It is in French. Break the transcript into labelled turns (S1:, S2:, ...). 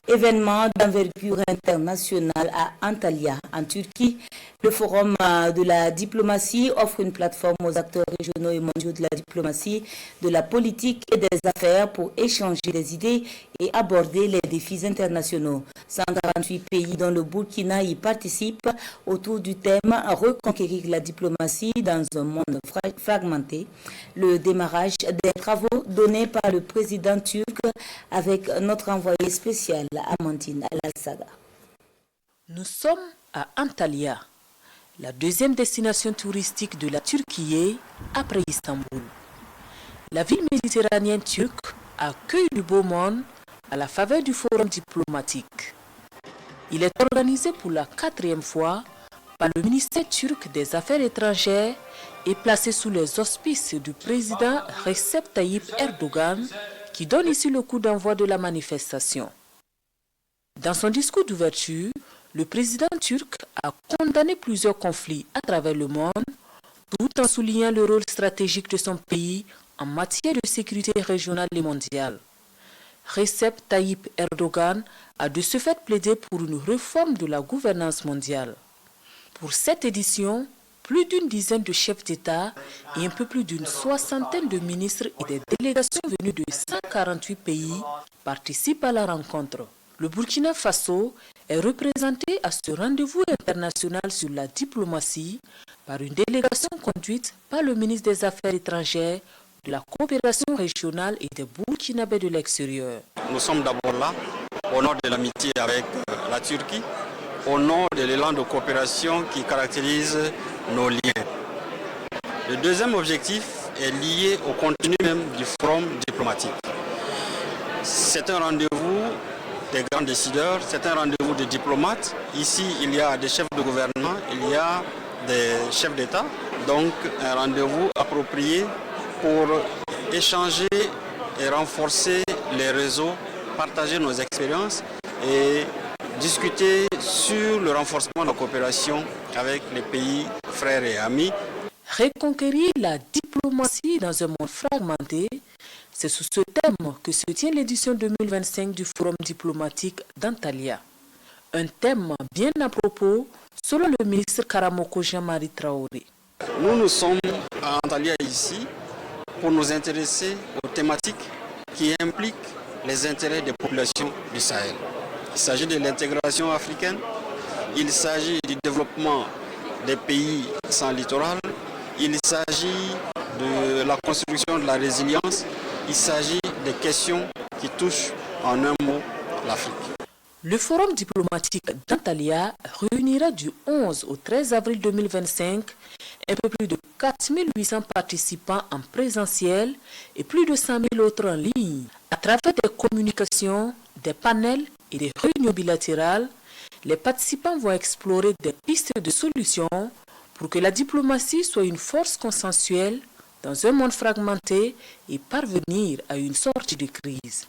S1: Événement d'envergure internationale à Antalya, en Turquie. Le forum de la diplomatie offre une plateforme aux acteurs régionaux et mondiaux de la diplomatie, de la politique et des affaires pour échanger des idées et aborder les défis internationaux. 148 pays dont le Burkina y participent autour du thème « Reconquérir la diplomatie dans un monde fragmenté ». Le démarrage des travaux donnés par le président turc avec notre envoyé spécial Amandine Al-Saga.
S2: Nous sommes à Antalya, la deuxième destination touristique de la Turquie après Istanbul. La ville méditerranéenne turque accueille du beau monde à la faveur du forum diplomatique. Il est organisé pour la 4e fois par le ministère turc des Affaires étrangères et placé sous les auspices du président Recep Tayyip Erdogan, qui donne ici le coup d'envoi de la manifestation. Dans son discours d'ouverture, le président turc a condamné plusieurs conflits à travers le monde, tout en soulignant le rôle stratégique de son pays en matière de sécurité régionale et mondiale. Recep Tayyip Erdogan a de ce fait plaidé pour une réforme de la gouvernance mondiale. Pour cette édition, plus d'une dizaine de chefs d'État et un peu plus d'une soixantaine de ministres et des délégations venues de 148 pays participent à la rencontre. Le Burkina Faso est représenté à ce rendez-vous international sur la diplomatie par une délégation conduite par le ministre des Affaires étrangères, de la coopération régionale et des Burkinabés de l'extérieur.
S3: Nous sommes d'abord là au nom de l'amitié avec la Turquie, au nom de l'élan de coopération qui caractérise nos liens. Le deuxième objectif est lié au contenu même du forum diplomatique. C'est un rendez-vous des grands décideurs, c'est un rendez-vous de diplomates. Ici, il y a des chefs de gouvernement, il y a des chefs d'État. Donc, un rendez-vous approprié pour échanger et renforcer les réseaux, partager nos expériences et discuter sur le renforcement de la coopération avec les pays frères et amis.
S2: Reconquérir la diplomatie dans un monde fragmenté, c'est sous ce thème que se tient l'édition 2025 du Forum diplomatique d'Antalya. Un thème bien à propos, selon le ministre Karamoko Jean-Marie Traoré.
S3: Nous sommes à Antalya ici pour nous intéresser aux thématiques qui impliquent les intérêts des populations du Sahel. Il s'agit de l'intégration africaine, il s'agit du développement des pays sans littoral, il s'agit de la construction de la résilience, il s'agit des questions qui touchent en un mot l'Afrique.
S2: Le forum diplomatique d'Antalya réunira du 11 au 13 avril 2025 un peu plus de 4800 participants en présentiel et plus de 100 000 autres en ligne. À travers des communications, des panels et des réunions bilatérales, les participants vont explorer des pistes de solutions pour que la diplomatie soit une force consensuelle dans un monde fragmenté et parvenir à une sortie de crise.